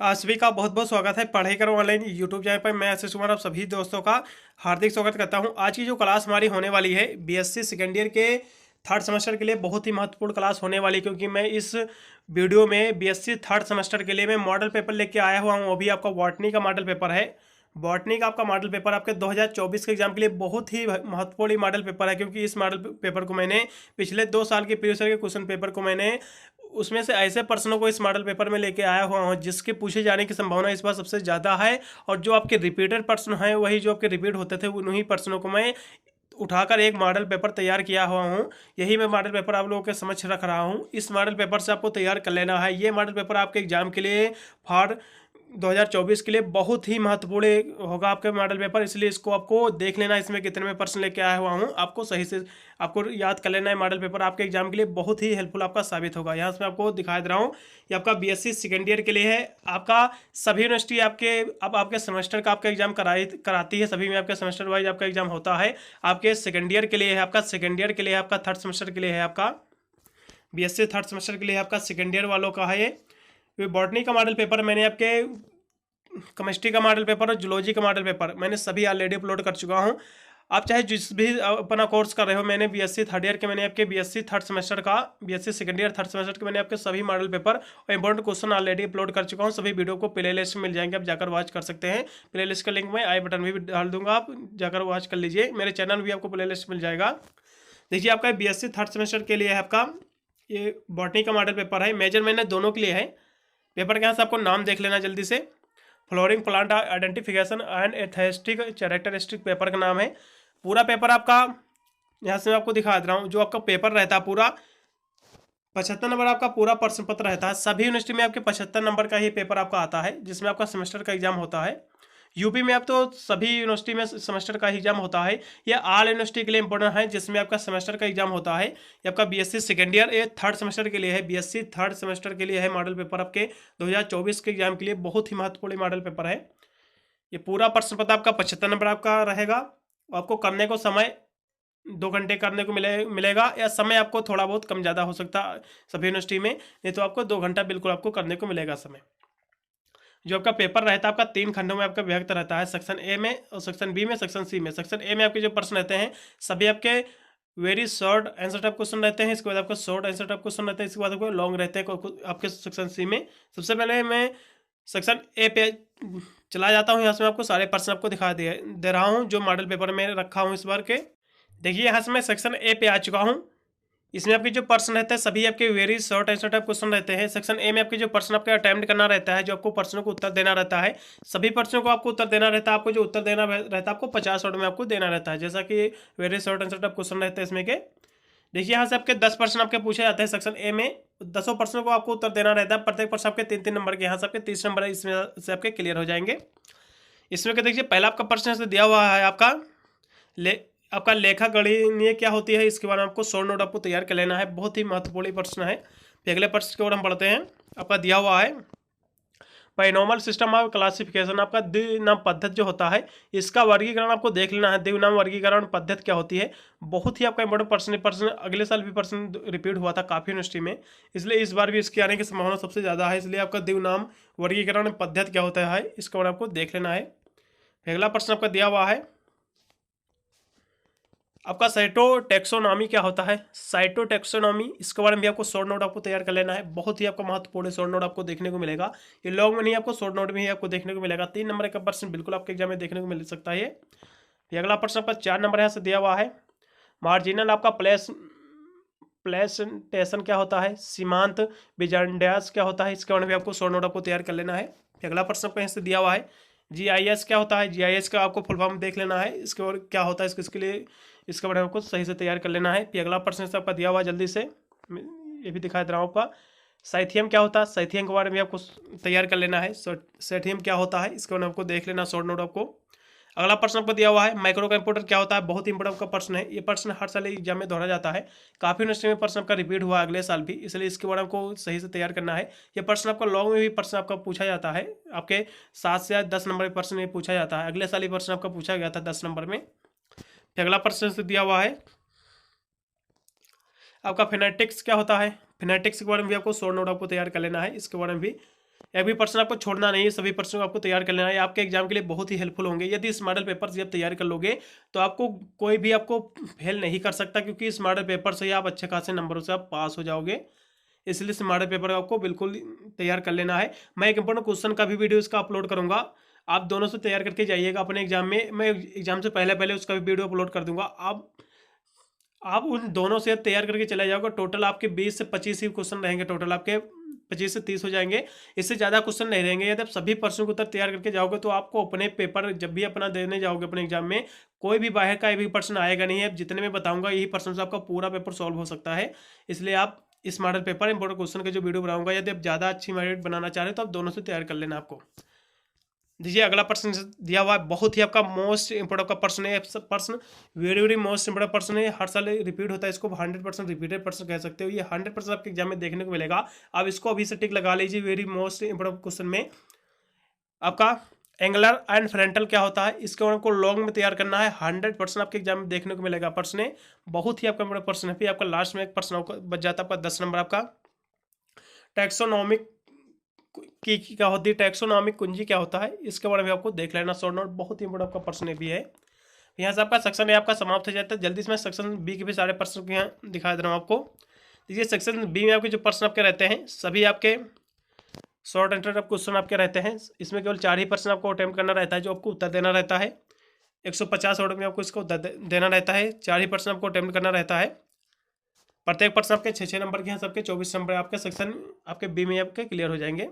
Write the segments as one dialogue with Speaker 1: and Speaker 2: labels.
Speaker 1: आप सभी का बहुत बहुत स्वागत है पढ़ाई करो ऑनलाइन यूट्यूब चैनल पर। मैं आशीष कुमार आप सभी दोस्तों का हार्दिक स्वागत करता हूं। आज की जो क्लास हमारी होने वाली है बीएससी सेकेंड ईयर के थर्ड सेमेस्टर के लिए बहुत ही महत्वपूर्ण क्लास होने वाली है, क्योंकि मैं इस वीडियो में बीएससी थर्ड सेमेस्टर के लिए मैं मॉडल पेपर लेके आया हुआ हूँ। वो भी आपका बॉटनी का मॉडल पेपर है। बॉटनी का आपका मॉडल पेपर आपके 2024 के एग्जाम के लिए बहुत ही महत्वपूर्ण मॉडल पेपर है, क्योंकि इस मॉडल पेपर को मैंने पिछले 2 साल के प्रीवियस ईयर के क्वेश्चन पेपर को मैंने उसमें से ऐसे प्रश्नों को इस मॉडल पेपर में लेके आया हुआ हूँ जिसके पूछे जाने की संभावना इस बार सबसे ज़्यादा है। और जो आपके रिपीटेड प्रश्न हैं वही जो आपके रिपीट होते थे उन्हीं प्रश्नों को मैं उठाकर एक मॉडल पेपर तैयार किया हुआ हूँ। यही मैं मॉडल पेपर आप लोगों के समक्ष रख रहा हूँ। इस मॉडल पेपर से आपको तैयार कर लेना है। ये मॉडल पेपर आपके एग्जाम के लिए फॉर 2024 के लिए बहुत ही महत्वपूर्ण होगा आपके मॉडल पेपर, इसलिए इसको आपको देख लेना। इसमें कितने में प्रश्न लेके आया हुआ हूँ आपको सही से आपको याद कर लेना है। मॉडल पेपर आपके एग्जाम के लिए बहुत ही हेल्पफुल आपका साबित होगा। यहाँ से मैं आपको दिखा दे रहा हूँ, ये आपका बीएससी सेकेंड ईयर के लिए है। आपका सभी यूनिवर्सिटी आपके अब आपके सेमेस्टर का आपका एग्जाम कराती है। सभी में आपके सेमेस्टर वाइज आपका एग्जाम होता है। आपके सेकेंड ईयर के लिए है, आपका सेकेंड ईयर के लिए है, आपका थर्ड सेमेस्टर के लिए है, आपका बीएससी थर्ड सेमेस्टर के लिए आपका सेकेंड ईयर वालों का है ये बॉटनी का मॉडल पेपर। मैंने आपके केमिस्ट्री का मॉडल पेपर और जूलॉजी का मॉडल पेपर मैंने सभी ऑलरेडी अपलोड कर चुका हूँ। आप चाहे जिस भी अपना कोर्स कर रहे हो, मैंने बीएससी थर्ड ईयर के मैंने आपके बीएससी थर्ड सेमेस्टर का BSc second year third semester के मैंने आपके सभी मॉडल पेपर और इंपॉर्टेंट क्वेश्चन ऑलरेडी अपलोड कर चुका हूँ। सभी वीडियो को प्ले लिस्ट में मिल जाएंगे, आप जाकर वॉच कर सकते हैं। प्ले लिस्ट का लिंक मैं आई बटन में भी डाल दूंगा, आप जाकर वॉच कर लीजिए। मेरे चैनल भी आपको प्ले लिस्ट मिल जाएगा। देखिए आपका बीएससी थर्ड सेमेस्टर के लिए है आपका ये बॉटनी का मॉडल पेपर है। मेजर मैंने दोनों के लिए है। पेपर के यहाँ से आपको नाम देख लेना जल्दी से। Flowering plant identification and aesthetic characteristic paper का नाम है। पूरा पेपर आपका यहाँ से मैं आपको दिखा दे रहा हूँ। जो आपका पेपर रहता है पूरा 75 नंबर आपका पूरा प्रश्न पत्र रहता है। सभी यूनिवर्सिटी में आपके 75 नंबर का ही पेपर आपका आता है, जिसमें आपका सेमेस्टर का एग्जाम होता है। यूपी में आप तो सभी यूनिवर्सिटी में सेमेस्टर का एग्जाम होता है। यह ऑल यूनिवर्सिटी के लिए इंपॉर्टेंट है, जिसमें आपका सेमेस्टर का एग्जाम होता है। ये आपका बीएससी सेकेंड ईयर ये थर्ड सेमेस्टर के लिए है। बीएससी थर्ड सेमेस्टर के लिए है मॉडल पेपर आपके 2024 के एग्जाम के लिए बहुत ही महत्वपूर्ण मॉडल पेपर है। ये पूरा प्रश्न पत्र आपका 75 नंबर आपका रहेगा। आपको करने को समय 2 घंटे करने को मिलेगा, या समय आपको थोड़ा बहुत कम ज़्यादा हो सकता है सभी यूनिवर्सिटी में, नहीं तो आपको 2 घंटा बिल्कुल आपको करने को मिलेगा समय। जो आपका पेपर रहता है आपका 3 खंडों में आपका विभक्त रहता है, सेक्शन ए में और सेक्शन बी में, सेक्शन सी में। सेक्शन ए में आपके जो प्रश्न रहते हैं सभी आपके very short answer type question रहते हैं। इसके बाद आपको शॉर्ट आंसर टाइप क्वेश्चन रहते हैं। इसके बाद आपको लॉन्ग रहते हैं आपके सेक्शन सी में। सबसे पहले मैं सेक्शन ए पे चला जाता हूँ। यहाँ से मैं आपको सारे प्रश्न आपको दिखा दे रहा हूँ जो मॉडल पेपर में रखा हूँ इस बार के। देखिए यहाँ से मैं सेक्शन ए पे आ चुका हूँ। इसमें आपके जो प्रश्न रहते हैं सभी आपके very short answer type question रहते हैं। सेक्शन ए में आपके जो प्रश्न आपके अटेम्प्ट करना रहता है, जो आपको प्रश्नों को उत्तर देना रहता है, सभी प्रश्नों को आपको उत्तर देना रहता है। आपको जो उत्तर देना रहता है आपको 50 वर्ड में आपको देना रहता है, जैसा कि very short answer type question रहते हैं इसमें के। देखिए यहाँ से आपके 10 प्रश्न आपके पूछे जाते हैं सेक्शन ए में। 10 प्रश्नों को आपको उत्तर देना रहता है। प्रत्येक प्रश्न आपके 3-3 नंबर के। यहाँ से आपके 30 नंबर इसमें से आपके क्लियर हो जाएंगे। इसमें क्या देखिए पहला आपका प्रश्न से दिया हुआ है आपका लेखा गणनीय क्या होती है, इसके बारे में आपको शॉर्ट नोट आपको तैयार कर लेना है। बहुत ही महत्वपूर्ण प्रश्न है। फिर अगले प्रश्न की ओर हम पढ़ते हैं। आपका दिया हुआ है बाइनोमियल सिस्टम ऑफ क्लासिफिकेशन। आपका द्विनाम पद्धति जो होता है इसका वर्गीकरण आपको देख लेना है। द्विनाम वर्गीकरण पद्धति क्या होती है, बहुत ही आपका इंपॉर्टेंट प्रश्न अगले साल भी प्रश्न रिपीट हुआ था काफ़ी यूनिवर्सिटी में, इसलिए इस बार भी इसके आने की संभावना सबसे ज़्यादा है। इसलिए आपका द्विनाम वर्गीकरण पद्धति क्या होता है इसका बारे में आपको देख लेना है। अगला प्रश्न आपका दिया हुआ है आपका साइटोटैक्सोनॉमी क्या होता है। साइटोटैक्सोनॉमी इसके बारे में भी आपको शॉर्ट नोट आपको तैयार कर लेना है। बहुत ही आपका महत्वपूर्ण शॉर्ट नोट आपको देखने को मिलेगा। ये लॉन्ग में नहीं, आपको शॉर्ट नोट में ही आपको देखने को मिलेगा। 3 नंबर का प्रश्न बिल्कुल आपके एग्जाम में देखने को मिल सकता है। ये अगला प्रश्न आपका 4 नंबर यहाँ से दिया हुआ है। मार्जिनल आपका प्लेसेंटेशन क्या होता है। सीमांत विजांड्यास क्या होता है, इसके बारे में भी आपको शॉर्ट नोट आपको तैयार कर लेना है। अगला प्रश्न आपका यहाँ से दिया हुआ है जीआईएस क्या होता है। जीआईएस का आपको फुल फॉर्म देख लेना है। इसके और क्या होता है इसके लिए इसके बारे में आपको सही से तैयार कर लेना है। फिर अगला प्रश्न से आपका दिया हुआ जल्दी से ये भी दिखा दे रहा हूँ आपका साइथियम क्या होता है। साइथियम के बारे में आपको तैयार कर लेना है। साइथियम क्या होता है इसके बारे में आपको देख लेना शॉर्ट नोट आपको। अगला प्रश्न आपको दिया हुआ है माइक्रो कंप्यूटर क्या होता है। बहुत इंपॉर्टेंट का प्रश्न है। ये प्रश्न हर साल एग्जाम में दोहरा जाता है। काफ़ी यूनिवर्सिटी में प्रश्न आपका रिपीट हुआ अगले साल भी, इसलिए इसके बारे में आपको सही से तैयार करना है। ये प्रश्न आपका लॉन्ग में भी प्रश्न आपका पूछा जाता है। आपके 7 से 10 नंबर के प्रश्न में पूछा जाता है। अगले साल ये प्रश्न आपका पूछा गया था 10 नंबर में। अगला प्रश्न से दिया हुआ है आपका फिनेटिक्स क्या होता है। फिनेटिक्स के बारे में भी आपको शॉर्ट नोट आपको तैयार कर लेना है। इसके बारे में भी एक भी प्रश्न आपको छोड़ना नहीं है, सभी प्रश्नों को आपको तैयार कर लेना है। आपके एग्जाम के लिए बहुत ही हेल्पफुल होंगे। यदि इस मॉडल पेपर से आप तैयार कर लोगे तो आपको कोई भी आपको फेल नहीं कर सकता, क्योंकि इस मॉडल पेपर से ही आप अच्छे खासे नंबरों से आप पास हो जाओगे। इसलिए इस मॉडल पेपर आपको बिल्कुल तैयार कर लेना है। मैं एक इंपॉर्टेंट क्वेश्चन का भी वीडियो इसका अपलोड करूंगा, आप दोनों से तैयार करके जाइएगा अपने एग्जाम में। मैं एग्जाम से पहले पहले उसका भी वीडियो अपलोड कर दूंगा। आप उन दोनों से तैयार करके चले जाओगे। टोटल आपके 20 से 25 ही क्वेश्चन रहेंगे, टोटल आपके 25 से 30 हो जाएंगे, इससे ज़्यादा क्वेश्चन नहीं रहेंगे। यदि आप सभी प्रश्नों को उत्तर तैयार करके जाओगे तो आपको अपने पेपर जब भी अपना देने जाओगे अपने एग्जाम में, कोई भी बाहर का भी प्रश्न आएगा नहीं है। जितने मैं बताऊंगा यही प्रश्न से आपका पूरा पेपर सॉल्व हो सकता है। इसलिए आप इस मॉडल पेपर इंपॉर्टेंट क्वेश्चन के जो वीडियो बनाऊंगा, यदि आप ज़्यादा अच्छी मेरिट बनाना चाह रहे हो तो आप दोनों से तैयार कर लेना। आपको देखिए अगला प्रश्न दिया हुआ है, बहुत ही आपका मोस्ट इंपोर्टेंट का प्रश्न है। प्रश्न वेरी वेरी मोस्ट इंपोर्टेंट प्रश्न है, हर साल रिपीट होता है। इसको 100% रिपीटेड प्रश्न कह सकते हो। ये 100% आपके एग्जाम में देखने को मिलेगा। आप इसको अभी से टिक लगा लीजिए। वेरी मोस्ट इंपोर्टेंट क्वेश्चन में आपका एंगुलर एंड फ्रंटल क्या होता है, इसके आपको लॉन्ग में तैयार करना है। 100% आपके एग्जाम में देखने को मिलेगा प्रश्न है। बहुत ही आपका इंपोर्टेंट प्रश्न है। फिर आपका लास्ट में एक प्रश्न बच जाता है आपका 10 नंबर। आपका टैक्सोनॉमिक की क्या होती है, टैक्सोनॉमिक कुंजी क्या होता है, इसके बारे में आपको देख लेना। शॉर्ट नोट बहुत ही इंपोर्टेंट आपका प्रश्न भी है। यहाँ से आपका सेक्शन ए आपका समाप्त हो जाता है। जल्दी से मैं सेक्शन बी के भी सारे प्रश्न को यहाँ दिखा दे रहा हूँ आपको। देखिए सेक्शन बी में आपके जो प्रश्न आपके रहते हैं सभी आपके शॉर्ट आंसर क्वेश्चन आपके रहते हैं। इसमें केवल 4 ही प्रश्न आपको अटेम्प्ट करना रहता है, जो आपको उत्तर देना रहता है। 150 वर्ड में आपको इसको उत्तर देना रहता है। 4 ही प्रश्न आपको अटेम्प्ट करना रहता है। प्रत्येक प्रश्न आपके 6 नंबर के हैं, सबके 24 नंबर आपके सेक्शन आपके बी में आपके क्लियर हो जाएंगे।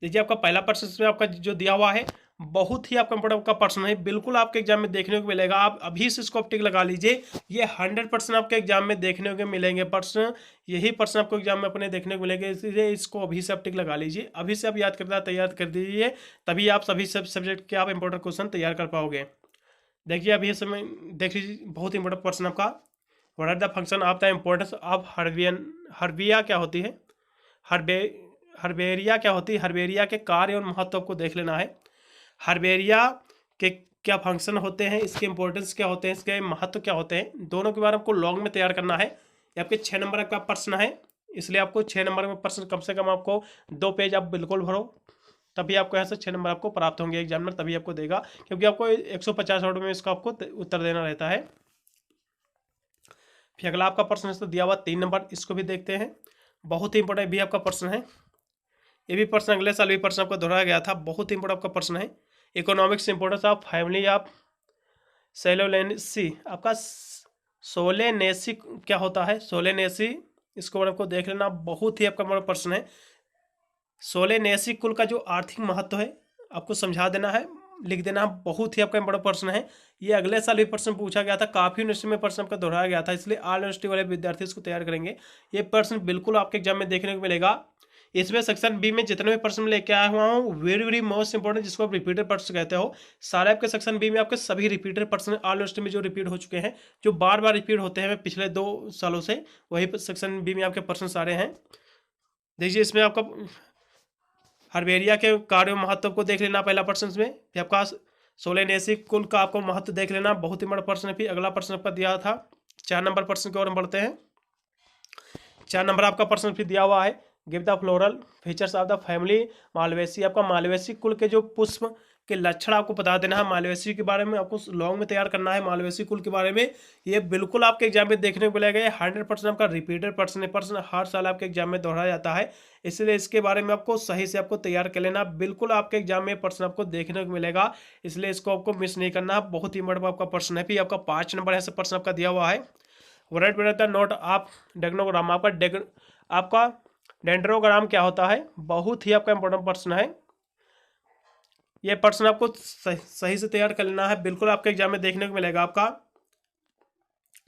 Speaker 1: देखिए आपका पहला प्रश्न इसमें आपका जो दिया हुआ है बहुत ही आपका इंपोर्टेंट का प्रश्न है, बिल्कुल आपके एग्जाम में देखने को मिलेगा। आप अभी से इसको टिक लगा लीजिए। ये 100% आपके एग्जाम में देखने को मिलेंगे प्रश्न। यही प्रश्न आपको एग्जाम में अपने देखने को मिलेंगे, इसलिए इसको अभी से आप टिक लगा लीजिए। अभी से आप याद करना तैयार कर दीजिए, तभी आप सभी सब्जेक्ट के आप इंपोर्टेंट क्वेश्चन तैयार कर पाओगे। देखिए अभी समय देख लीजिए, बहुत इंपोर्टेंट प्रश्न आपका, what are the function of the importance of हर्बिया क्या होती है, हर्बेरिया क्या होती है, हर्बेरिया के कार्य और महत्व को देख लेना है। हर्बेरिया के क्या फंक्शन होते हैं, इसके इंपॉर्टेंस क्या होते हैं, इसके महत्व क्या होते हैं, दोनों के बारे में आपको लॉन्ग में तैयार करना है। ये आपके 6 नंबर का प्रश्न है, इसलिए आपको 6 नंबर में प्रश्न कम से कम आपको 2 पेज आप बिल्कुल भरो, तभी आपको यहाँ से 6 नंबर आपको प्राप्त होंगे। एग्जामिनर तभी आपको देगा, क्योंकि आपको 150 वर्ड में इसका आपको उत्तर देना रहता है। फिर अगला आपका प्रश्न तो दिया हुआ 3 नंबर, इसको भी देखते हैं। बहुत ही इंपॉर्टेंट भी आपका प्रश्न है। ये भी प्रश्न अगले साल भी प्रश्न आपका दोहराया गया था। बहुत ही इंपॉर्टेंट आपका प्रश्न है। Economics importance of family of Solanaceae, आपका सोलेनेसी क्या होता है, सोलेनेसी इसको आपको देख लेना। बहुत ही आपका बड़ा प्रश्न है। सोलेनेसी कुल का जो आर्थिक महत्व है आपको समझा देना है, लिख देना। बहुत ही आपका बड़ा प्रश्न है। ये अगले साल भी प्रश्न पूछा गया था, काफ़ी यूनिवर्सिटी में प्रश्न आपका दोहराया गया था, इसलिए ऑल यूनिवर्सिटी वाले विद्यार्थी इसको तैयार करेंगे। ये प्रश्न बिल्कुल आपके एग्जाम में देखने को मिलेगा। इसमें सेक्शन बी में जितने भी प्रश्न लेके आया हुआ हूँ वेरी वेरी मोस्ट इंपोर्टेंट, जिसको आप रिपीटेड प्रश्न कहते हो, सारे आपके सेक्शन बी में आपके सभी रिपीटेड प्रश्न ऑल यूनिवर्सिटी में जो रिपीट हो चुके हैं, जो बार बार रिपीट होते हैं पिछले 2 सालों से, वही सेक्शन बी में आपके प्रश्न सारे हैं। देखिए इसमें आपका हर्बेरिया के कार्य महत्व को देख लेना पहला प्रश्न में। फिर आपका सोलेनेसी कुल का आपको महत्व देख लेना, बहुत ही बड़ा प्रश्न है। फिर अगला प्रश्न आपका दिया था 4 नंबर प्रश्न की ओर हम बढ़ते हैं। 4 नंबर आपका प्रश्न फिर दिया हुआ है, give the floral features of the family Malvaceae. आपका मालवेसी कुल के जो पुष्प के लक्षण आपको बता देना है। मालवेसी के बारे में आपको लॉन्ग में तैयार करना है। मालवेसी कुल के बारे में ये बिल्कुल आपके एग्जाम में देखने को मिलेगा। 100% आपका रिपीटेड प्रश्न है, प्रश्न हर साल आपके एग्जाम में दोहराया जाता है, इसलिए इसके बारे में आपको सही से आपको तैयार कर लेना। बिल्कुल आपके एग्जाम में प्रश्न आपको देखने को मिलेगा, इसलिए इसको आपको मिस नहीं करना। बहुत ही बड़ा आपका प्रश्न है। फिर आपका 5 नंबर ऐसे प्रश्न आपका दिया हुआ है, राइट द नोट ऑफ डेग्नोग्राम। आपका डेंड्रोग्राम क्या होता है, बहुत ही आपका इंपॉर्टेंट प्रश्न है। ये प्रश्न आपको सही से तैयार कर लेना है, बिल्कुल आपके एग्जाम में देखने को मिलेगा। आपका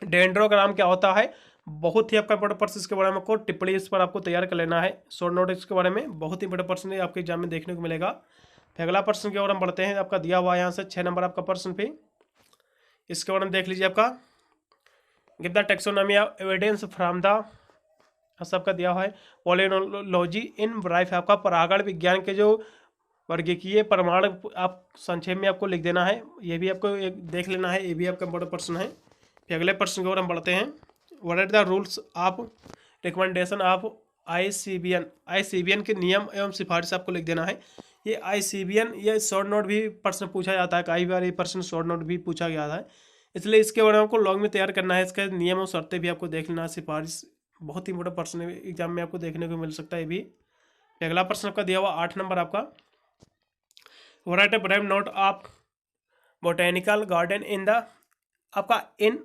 Speaker 1: डेंड्रोग्राम क्या होता है, बहुत ही आपका इंपॉर्टेंट प्रश्न, इसके बारे में आपको टिप्पणी इस पर आपको तैयार कर लेना है। शॉर्ट नोट इसके बारे में बहुत ही इंपॉर्टेंट प्रश्न आपके एग्जाम में देखने को मिलेगा। फिर अगला प्रश्न की ओर हम बढ़ते हैं। आपका दिया हुआ है यहाँ से 6 नंबर आपका प्रश्न पे, इसके बारे में देख लीजिए। आपका give the taxonomy of evidence from the, सबका दिया हुआ है पोलिनोलॉजी इन लाइफ। आपका परागण विज्ञान के जो वर्गीकीय प्रमाण आप संक्षेप में आपको लिख देना है, ये भी आपको एक देख लेना है। ये भी आपका बड़ा प्रश्न है। फिर अगले प्रश्न की ओर हम बढ़ते हैं, what are the rules of recommendation of ICBN के नियम एवं सिफारिश आपको लिख देना है। ये आईसीबीएन, ये शॉर्ट नोट भी प्रश्न पूछा जाता है, कई बार ये प्रश्न शॉर्ट नोट भी पूछा गया था, इसलिए इसके बारे में आपको लॉन्ग में तैयार करना है। इसके नियम और शर्तें भी आपको देख लेना। सिफारिश बहुत ही इंपॉर्टेंट प्रश्न एग्जाम में आपको देखने को मिल सकता है ये भी। अगला प्रश्न आपका दिया हुआ 8 नंबर आपका, right a brief note of botanical garden in the, आपका इन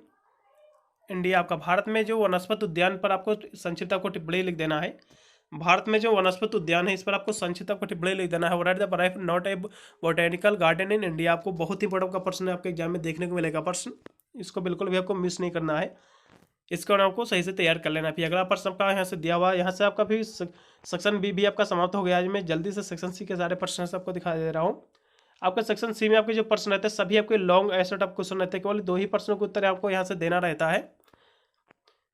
Speaker 1: इंडिया, आपका भारत में जो वनस्पति उद्यान पर आपको संक्षिप्त आपको टिप्पणी लिख देना है। भारत में जो वनस्पति उद्यान है इस पर आपको संक्षिप्त आपको टिप्पणी लिख देना है। Right the brief note A botanical garden in India, आपको बहुत ही बड़ा का प्रश्न आपके एग्जाम में देखने को मिलेगा प्रश्न, इसको बिल्कुल भी आपको मिस नहीं करना है, इसको आपको सही से तैयार कर लेना। फिर अगला प्रश्न आपका यहाँ से दिया हुआ, यहाँ से आपका भी सेक्शन बी भी आपका समाप्त हो गया। आज मैं जल्दी से सेक्शन सी के सारे प्रश्न आपको दिखा दे रहा हूँ। आपका सेक्शन सी में आपके जो प्रश्न रहते हैं सभी आपके लॉन्ग एसेट ऑफ क्वेश्चन रहते हैं, केवल 2 ही प्रश्नों के उत्तर आपको यहाँ से देना रहता है।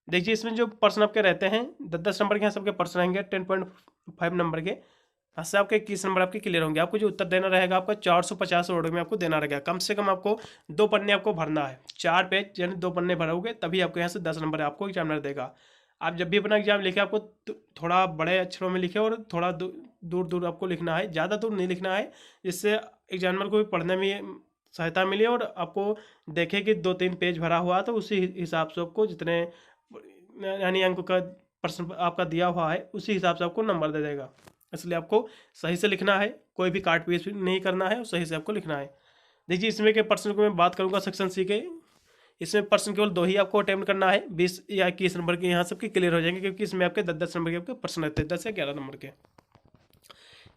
Speaker 1: देखिए इसमें जो प्रश्न आपके रहते हैं 10-10 नंबर के यहाँ सबके प्रश्न रहेंगे, 10.5 नंबर के यहाँ से आपके 21 नंबर आपके क्लियर होंगे। आपको जो उत्तर देना रहेगा आपका 450 वर्ड में आपको देना रहेगा। कम से कम आपको 2 पन्ने आपको भरना है, 4 पेज यानी 2 पन्ने भरोगे तभी आपको यहाँ से 10 नंबर आपको एग्जामिनर देगा। आप जब भी अपना एग्जाम लिखे आपको थोड़ा बड़े अक्षरों में लिखे और थोड़ा दूर दूर आपको लिखना है, ज़्यादा दूर नहीं लिखना है, जिससे एग्जामिनर को भी पढ़ने में सहायता मिले और आपको देखे कि 2-3 पेज भरा हुआ तो उसी हिसाब से आपको जितने यानी अंक का प्रश्न आपका दिया हुआ है उसी हिसाब से आपको नंबर दे देगा। इसलिए आपको सही से लिखना है, कोई भी काट पीस नहीं करना है और सही से आपको लिखना है। देखिए इसमें के प्रश्न को मैं बात करूंगा सेक्शन सी के, इसमें प्रश्न केवल 2 ही आपको अटेम्प्ट करना है, 20 या 21 नंबर के यहाँ सबके क्लियर हो जाएंगे, क्योंकि इसमें आपके 10-10 नंबर के आपके प्रश्न रहते हैं, 10 या 11 नंबर के।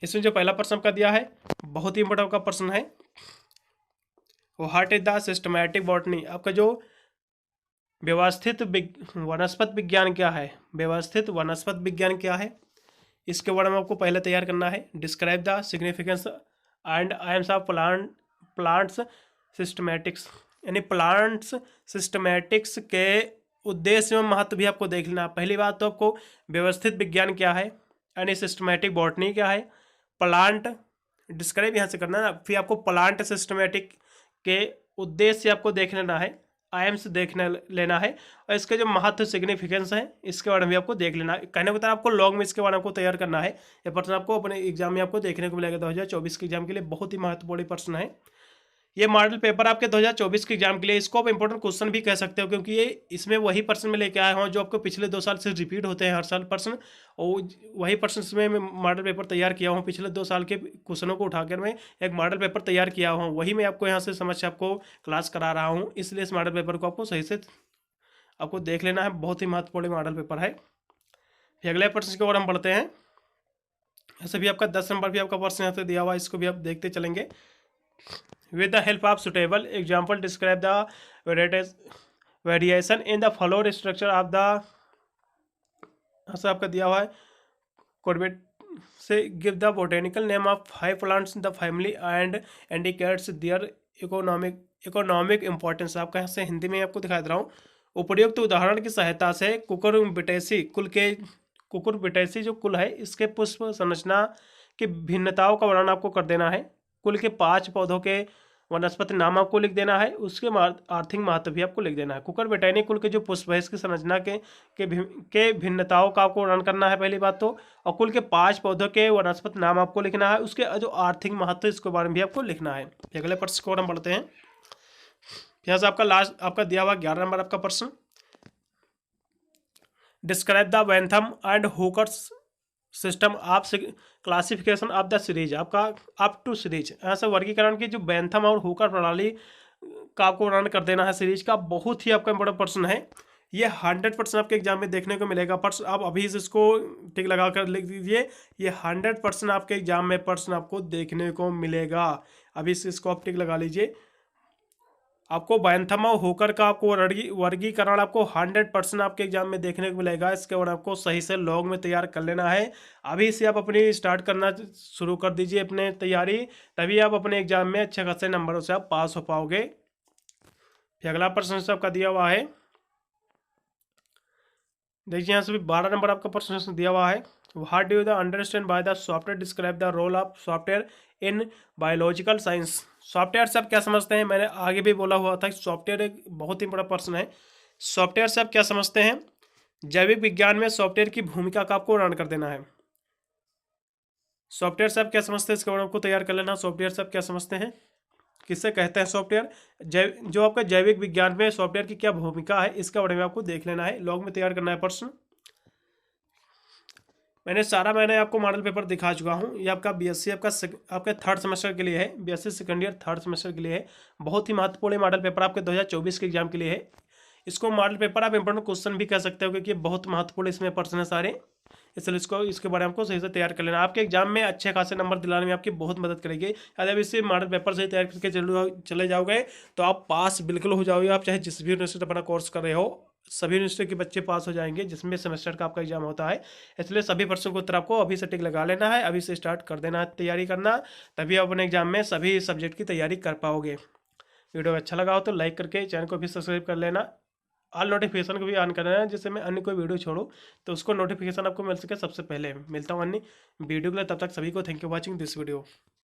Speaker 1: इसमें जो पहला प्रश्न आपका दिया है बहुत ही इंपॉर्टेंट का प्रश्न है, what is the systematic botany, आपका जो व्यवस्थित वनस्पत विज्ञान क्या है, व्यवस्थित वनस्पत विज्ञान क्या है, इसके बारे में आपको पहले तैयार करना है। Describe the significance and aims of plants systematics, यानी प्लांट्स सिस्टमैटिक्स के उद्देश्य एवं महत्व भी आपको देख लेना। पहली बात तो आपको व्यवस्थित विज्ञान क्या है, यानी सिस्टमैटिक बॉटनी क्या है, प्लांट डिस्क्राइब यहाँ से करना है, फिर आपको प्लांट सिस्टमैटिक के उद्देश्य आपको देख लेना है, आयम्स देखने लेना है, और इसके जो महत्व सिग्निफिकेंस है इसके बारे में भी आपको देख लेना है। कहने को आपको लॉन्ग में इसके बारे में आपको तैयार करना है। ये प्रश्न आपको अपने एग्जाम में आपको देखने को मिलेगा 2024 के एग्जाम के लिए, बहुत ही महत्वपूर्ण प्रश्न है। ये मॉडल पेपर आपके 2024 के एग्जाम के लिए इसको आप इंपॉर्टेंट क्वेश्चन भी कह सकते हो, क्योंकि ये इसमें वही प्रश्न में लेके आए हैं जो आपको पिछले 2 साल से रिपीट होते हैं हर साल प्रश्न, और वही प्रश्न इसमें मैं मॉडल पेपर तैयार किया हूँ। पिछले 2 साल के क्वेश्चनों को उठाकर मैं एक मॉडल पेपर तैयार किया हूँ, वही मैं आपको यहाँ से समझ से आपको क्लास करा रहा हूँ, इसलिए इस मॉडल पेपर को आपको सही से आपको देख लेना है, बहुत ही महत्वपूर्ण मॉडल पेपर है। फिर अगले प्रश्न की ओर हम बढ़ते हैं। ऐसे भी आपका 10 नंबर भी आपका प्रश्न यहाँ से दिया हुआ है, इसको भी आप देखते चलेंगे। With the help of suitable example, describe the variation in the flower structure of the, ऐसा आपका दिया हुआ है कोर्बेट से give the botanical name of 5 plants in the family and indicates their economic importance। आपका यहाँ से हिंदी में आपको दिखा दे रहा हूँ। उपयुक्त उदाहरण की सहायता से कुकुरबिटेसी जो कुल है इसके पुष्प संरचना की भिन्नताओं का वर्णन आपको कर देना है। कुल के 5 पौधों के वनस्पति नाम आपको लिख देना है, उसके आर्थिक महत्व भी आपको लिख देना है। कुकुरबिटेसी कुल के जो पुष्प है इसकी संरचना के भिन्नताओं का आपको वर्णन करना है पहली बात तो, और कुल के 5 पौधों के वनस्पति नाम आपको लिखना है, उसके जो आर्थिक महत्व इसके बारे में भी आपको लिखना है। अगले प्रश्न को हम पढ़ते हैं। यहाँ से आपका लास्ट आपका दिया हुआ 11 नंबर आपका प्रश्न, describe the Bentham and hookers system of classification of the series, आपका अप टू सीरीज, ऐसा वर्गीकरण की जो बेंथम और हुकर प्रणाली का आपको वर्णन कर देना है सीरीज का। बहुत ही आपका इंपॉर्टेंट प्रश्न है ये, 100% आपके एग्जाम में देखने को मिलेगा प्रश्न। आप अभी इसको टिक लगा कर लिख दीजिए, ये 100% आपके एग्जाम में प्रश्न आपको देखने को मिलेगा। अभी इसको आप टिक लगा लीजिए। आपको बेंथम और हुकर का आपको वर्गीकरण आपको 100% आपके एग्जाम में देखने को मिलेगा। इसके बाद आपको सही से लॉन्ग में तैयार कर लेना है। अभी से आप अपनी स्टार्ट करना शुरू कर दीजिए अपने तैयारी, तभी आप अपने एग्जाम में अच्छे खासे नंबरों से आप पास हो पाओगे। फिर अगला प्रश्न आपका दिया हुआ है, देखिए यहाँ से भी 12 नंबर आपका प्रश्न दिया हुआ है। What do the understand by the software, describe the role of software in biological science. Software से आप क्या समझते हैं, मैंने आगे भी बोला हुआ था कि सॉफ्टवेयर एक बहुत ही बड़ा प्रश्न है। सॉफ्टवेयर से आप क्या समझते हैं, जैविक विज्ञान में सॉफ्टवेयर की भूमिका का आपको वर्णन कर देना है। सॉफ्टवेयर से आप क्या समझते हैं, इसके बारे में आपको तैयार कर लेना। सॉफ्टवेयर से आप क्या समझते हैं, किससे कहते हैं सॉफ्टवेयर, जो आपका जैविक विज्ञान में सॉफ्टवेयर की क्या भूमिका है, इसके बारे में आपको देख लेना है। लॉग में तैयार करना है प्रश्न। मैंने आपको मॉडल पेपर दिखा चुका हूँ। ये आपका बीएससी आपके थर्ड सेमेस्टर के लिए है, BSc second year third semester के लिए है। बहुत ही महत्वपूर्ण मॉडल पेपर आपके 2024 के एग्जाम के लिए है। इसको मॉडल पेपर आप इंपॉर्टेंट क्वेश्चन भी कह सकते हो, क्योंकि बहुत महत्वपूर्ण इसमें प्रश्न है सारे, इसलिए इसके बारे में आपको सही से तैयार कर लेना। आपके एग्जाम में अच्छे खासे नंबर दिलाने में आपकी बहुत मदद करेगी। यदि आप इसे मॉडल पेपर से तैयार करके चले जाओगे तो आप पास बिल्कुल हो जाओगे। आप चाहे जिस भी यूनिवर्सिटी अपना कोर्स कर रहे हो, सभी यूनिवर्सिटी के बच्चे पास हो जाएंगे जिसमें सेमेस्टर का आपका एग्जाम होता है। इसलिए सभी प्रश्नों को उत्तर आपको अभी से टिक लगा लेना है, अभी से स्टार्ट कर देना है तैयारी करना, तभी आप अपने एग्जाम में सभी सब्जेक्ट की तैयारी कर पाओगे। वीडियो अच्छा लगा हो तो लाइक करके चैनल को भी सब्सक्राइब कर लेना। ऑल नोटिफिकेशन को भी ऑन करना है, जिससे मैं अन्य कोई वीडियो छोड़ूं तो उसको नोटिफिकेशन आपको मिल सके सबसे पहले। मिलता हूँ अन्य वीडियो के लिए, तब तक सभी को thank you watching this video.